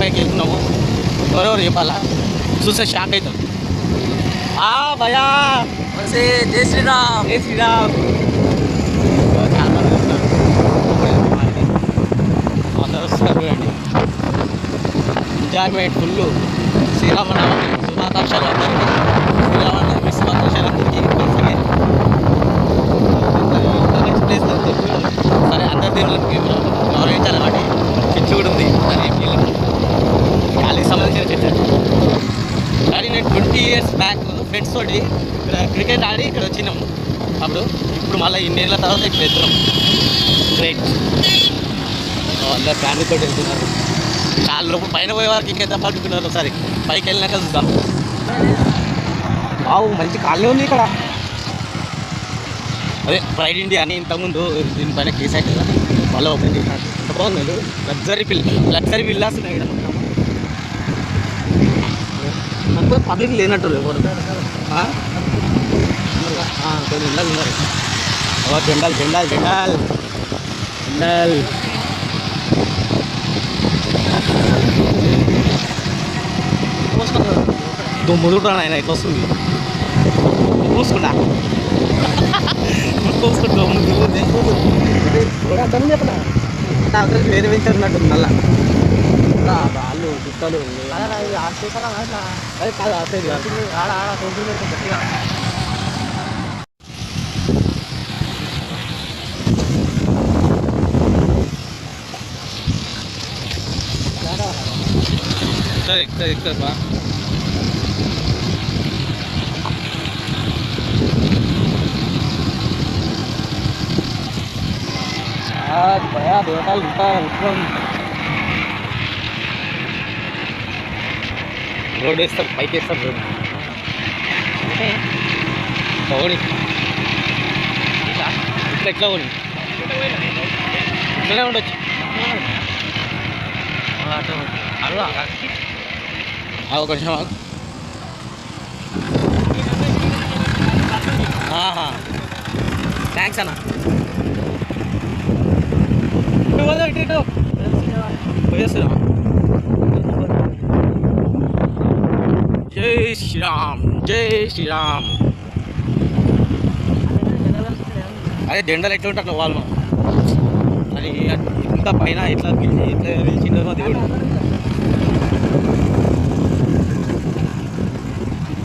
పైకి వెళ్తున్నాము. ఎవరెవరు చెప్పాలా, చూస్తే షాక్ అవుతాం. భయా జై శ్రీరామ్, జై శ్రీరామ్. చాలా మంది వస్తారు, అందరూ వస్తారు అండి. Enjoyment full. శ్రీరామనవమి శుభాకాంక్షలు అందరికీ. శ్రీరామనవమి శుభాకాంక్షలు అందరికీ. నెక్స్ట్ ప్లేస్ సరే అందరి దేవుళ్ళకి గౌరవించాలన్నమాట. చర్చి కూడా ఉంది, కానీ ఏం చేయలేదు. గాలికి సంబంధించిన చర్చ. కానీ నేను 20 years బ్యాక్ ఫ్రెండ్స్ తోటి ఇక్కడ క్రికెట్ ఆడి ఇక్కడ వచ్చినాము. అప్పుడు ఇప్పుడు మళ్ళీ ఇన్నేళ్ళ తర్వాత ఇక్కడ వెళ్తున్నాం. గ్రేట్. అందరు ఫ్యామిలీతో వెళ్తున్నారు. చాలా లోపల పైన పోయే వారికి ఇంకెంత పట్టుకున్నారు. ఒకసారి పైకి వెళ్ళినాక చూద్దాం. మంచి కాలనీ ఉంది ఇక్కడ. అదే ప్రైడ్ ఇండియా అని ఇంతకుముందు దీనిపైన కేసు అయితే కదా, మళ్ళీ ఓపెన్ చేసినట్టు. బాగుంది. లగ్జరీ విల్లాస్ ఉన్నాయి ఇక్కడ. మొత్తం పబ్లిక్ లేనట్టు ఎవరు కొన్ని ఇళ్ళలు ఉన్నారు. జెండాలు జెండాలు జెండాలు జెండాలు. ముదుగుతాను ఆయన ఇట్లా వస్తుంది. పూసుకుంటా పూసుకుంటా వేరే పెంచున్నట్టు మళ్ళా వాళ్ళు కుక్కలు అది కాదు ఆసేది ఆడ ఆడ గట్టిగా. ఇక్కడ బా భయా దేవతాలు ఉంటారు. రోడ్ వేస్తారు, పైకి వేస్తారు రోడ్. ఓడి ఇట్లా ఎట్లా ఓడి ఇట్లనే ఉండొచ్చు. ఒక నిమిషం. థ్యాంక్స్ అన్న. జై శ్రీరామ్, జై శ్రీరామ్. అదే జెండాలు ఎట్లా ఉంటారు వాళ్ళు అది ఇంత పైన ఎట్లా పిలిచిందో దేవుడు.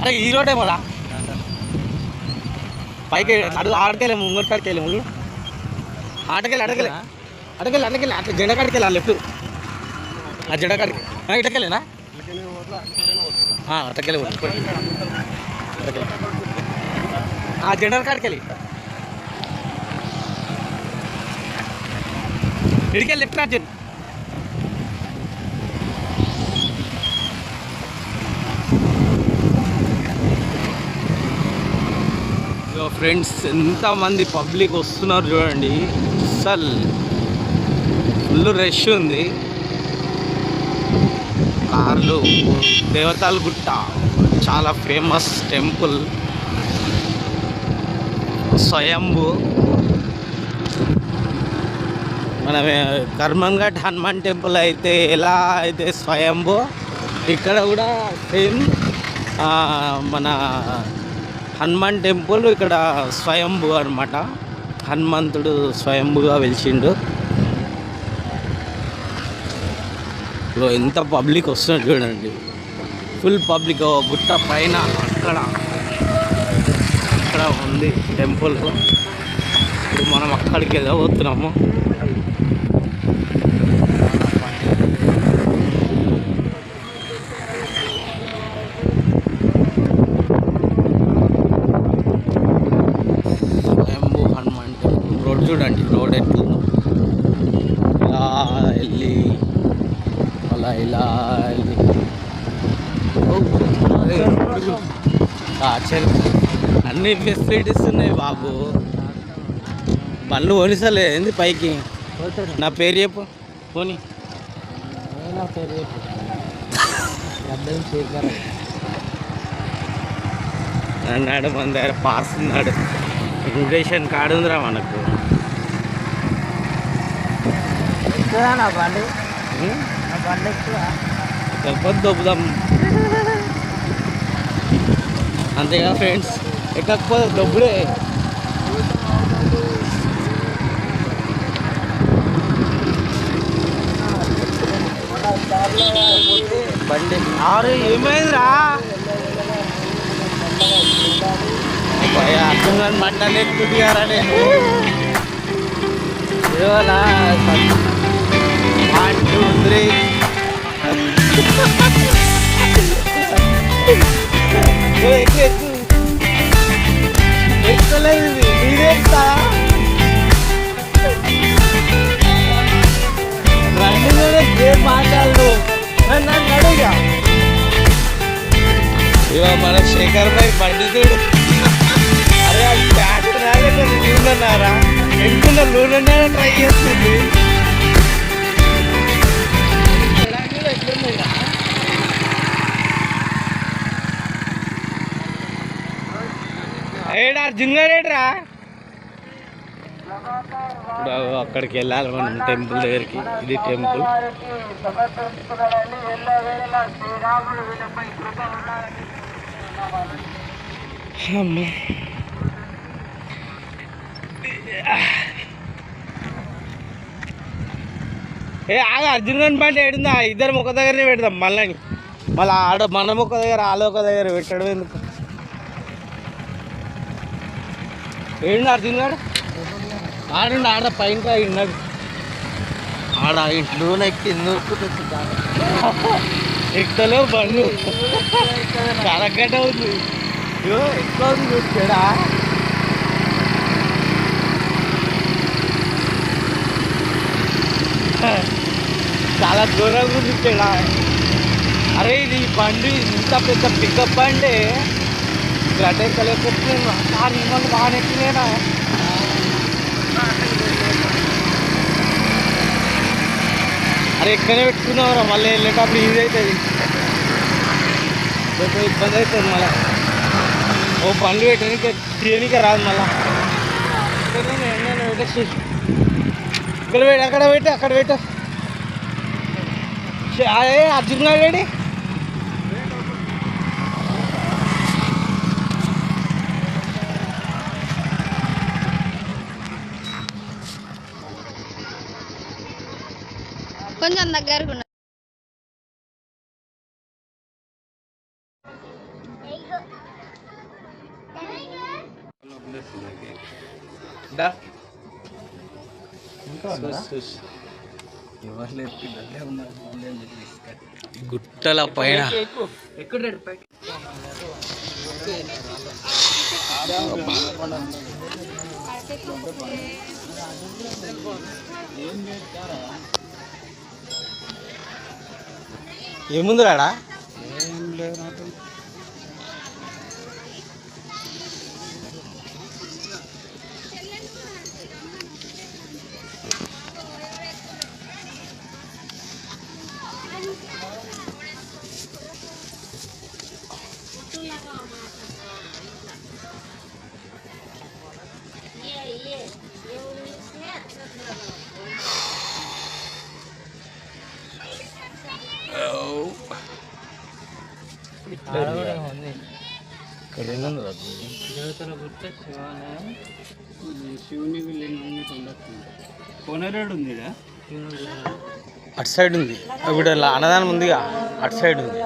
అరే ఈ రోడ్డే మళ్ళా పైకి ఆడకెళ్ళాము. ముంగటి కాడికి వెళ్ళాము. ఆటకెళ్ళి అడగలే అడగలే అడగలే అట్లా జెండా కాడికి వెళ్ళాలి. లెఫ్ట్ ఆ జెండా కాడికి ఇటకెళ్ళేనా అటకెళ్ళి ఆ జెండా కాడికి వెళ్ళి ఇడికెళ్ళి లెఫ్ట్ రాజన్. ఫ్రెండ్స్ ఎంతమంది పబ్లిక్ వస్తున్నారు చూడండి. అసలు ఫుల్ రష్ ఉంది. కార్లు. దేవతాల గుట్ట చాలా ఫేమస్ టెంపుల్. స్వయంభూ. మన కర్మన్ఘట్ హనుమాన్ టెంపుల్ అయితే ఎలా అయితే స్వయంభూ, ఇక్కడ కూడా సేమ్ మన హనుమాన్ టెంపుల్ ఇక్కడ స్వయంభూ అనమాట. హనుమంతుడు స్వయంభూగా వెలిచిండు. ఎంత పబ్లిక్ వస్తున్నారు చూడండి. Full public. గుట్ట పైన అక్కడ ఉంది టెంపుల్. ఇప్పుడు మనం అక్కడికి వెళ్ళబోతున్నాము. చూడండి రోడ్ ఎట్లు ఇలా వెళ్ళి ఇలా వెళ్ళి అన్ని ఫెసిలిటీస్ ఉన్నాయి బాబు. బండ్లు పోనిసలే ఏంది పైకి. నా పేరు చెప్పు పోనీ. నా పేరు చెప్పు. అన్నాడు మన దగ్గర పాస్ ఉన్నాడు. ఇన్విటేషన్ కార్డు ఉందిరా మనకు. బండి ఎక్కువ లేకపోతే దొబ్బుదాం అంతేగా ఫ్రెండ్స్. ఎక్కకపోతే దొబ్బుడే. బండి ఆరు ఏమైందిరా అర్థం కానీ మాట్లాడలేకుంటున్నారా నేను ఏమన్నా 1 2 3 ఎక్కలేదు మీరేస్తా రన్నింగ్ గేమ్ మాట్లాడు నన్ను అడుగుగా ఇవా మన శేఖర్ భాయ్ బండి చూడు. అరే అది బ్యాట్ రాలేక లూనన్నారా ఎంకున్న లూనన్నా ట్రై చేస్తుంది. ఏడా అర్జున్ గారు ఏడ్రా? ఇప్పుడు అక్కడికి వెళ్ళాలి మనం టెంపుల్ దగ్గరికి. ఇది టెంపుల్. ఏ ఆగ అర్జున్ గారి పాట ఏడుందా? ఇద్దరం ఒక దగ్గరనే పెడదాం మళ్ళీ ఆడ మనం ఒక దగ్గర వాళ్ళు ఒక దగ్గర పెట్టడం ఎందుకు? ఏడు అర్జున్ గారు ఆడండి ఆడ పైన ఇన్నాడు ఆడ ఇంట్లోనే ఎక్కింది ఎక్కుతలో బండ్లు చాలా గడ్డ ఉంది. ఎక్కువ ఉంది చూడా. చాలా దూరంగా ఉంది ఇక్కడ. అరే ఇది బండి ఇంత పెద్ద పికప్ బండి గడ్డ ఎక్కలేకపోతున్నాను. మిమ్మల్ని బాగా ఎక్కినేనా? అరే ఎక్కడనే పెట్టుకున్నావురా మళ్ళీ వెళ్ళేటప్పుడు ఈజీ అవుతుంది. ఇబ్బంది అవుతుంది మళ్ళీ. ఓ బండ్లు పెట్టడానికి తీయనికే రాదు మళ్ళా. పెట్టేసి ఇక్కడ పెట్టి అక్కడ పెట్టు. అదే అర్జున్ గారు రెడీ. కొంచెం దగ్గరకు గుట్టల పైన ఏముంది రాడా? అటు సైడ్ ఉంది. ఇప్పుడు అన్నదానం ఉందిగా అటు సైడ్ ఉంది.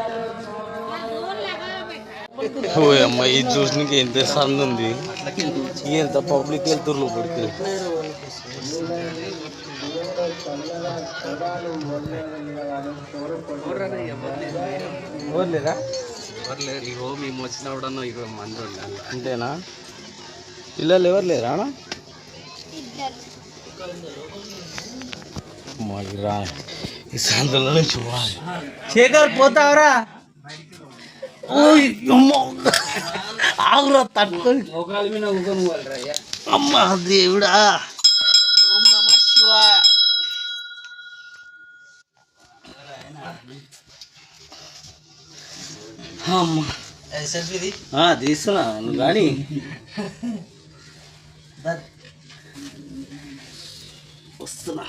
ఓ అమ్మ ఇది చూసినకి ఎంత సంద ఉంది. ఎంత పబ్లిక్ వెళ్తుర్రు లోపలికి. ఎవరు లేదా? ఇగో మేము వచ్చినప్పుడు ఇక మంది అంతేనా? పిల్లలు ఎవరు లేరా? రా ఈ సందులోనే చూడాలి. శేఖర్ పోతావరా? ఆగురా తట్టుకొని అమ్మ దేవుడా. ఓం నమః శివాయ. అమ్మ తీస్తున్నా నువ్వు కానీ వస్తున్నా.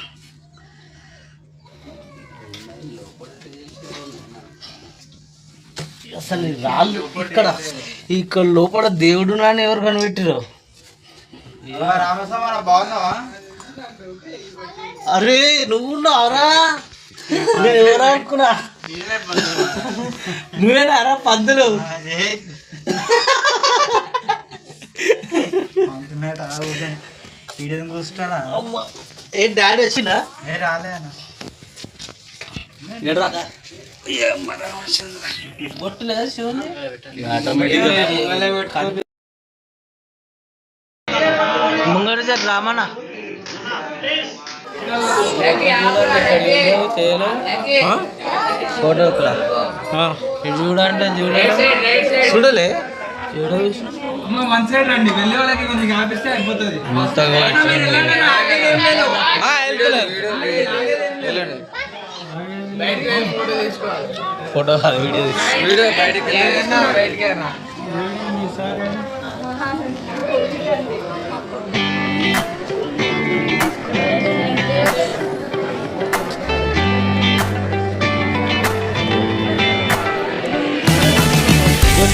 అసలు ఈ రాళ్ళు ఇక్కడ ఇక్కడ లోపల దేవుడు నాని ఎవరు కనిపెట్టిరు? అరే నువ్వు ఉన్నావురా, నేను ఎవరు అనుకున్నా. నువ్వేనారా పందులు? ఏ డాడీ వచ్చిందా? బొట్టులేదు శివుని ముంగడు సార్ రామన్న ఫోటో చూడంటే చూడలే వన్ సైడ్ రండి, వెళ్ళే వాళ్ళకి కొంచెం ఆపిస్తే అయిపోతుంది. ఫోటో వీడియో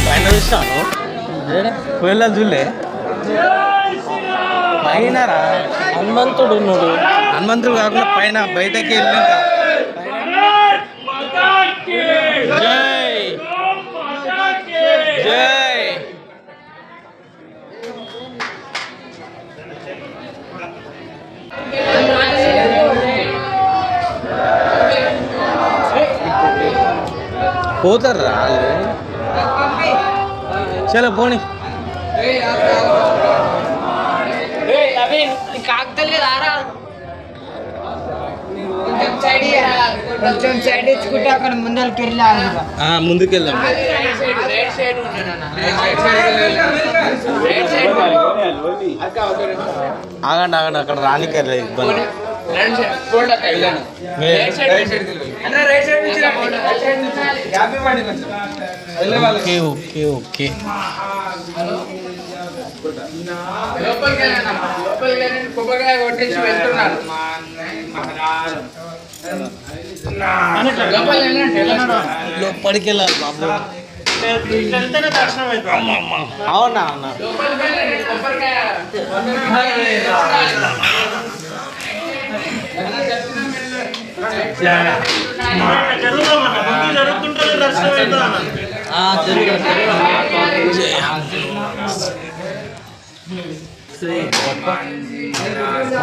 పైన చూస్తాను కోయిలా చూలే పైన హనుమంతుడు ఉన్నాడు. హనుమంతుడు కాకుండా పైన బయటకి వెళ్ళాక జై జై పోతారు వాళ్ళు. చలో పోనీ. కొంచెం సైడ్ ఇచ్చుకుంటే అక్కడ ముందరికి వెళ్ళాలి. ముందుకెళ్దాం. ఆగండి ఆగండి, అక్కడ రానికే ఇబ్బంది. ఓకే ఓకే ఓకే లోపలికి వెళ్ళాలి బాబు. అవునా అన్న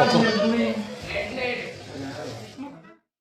జరుగుతుంది.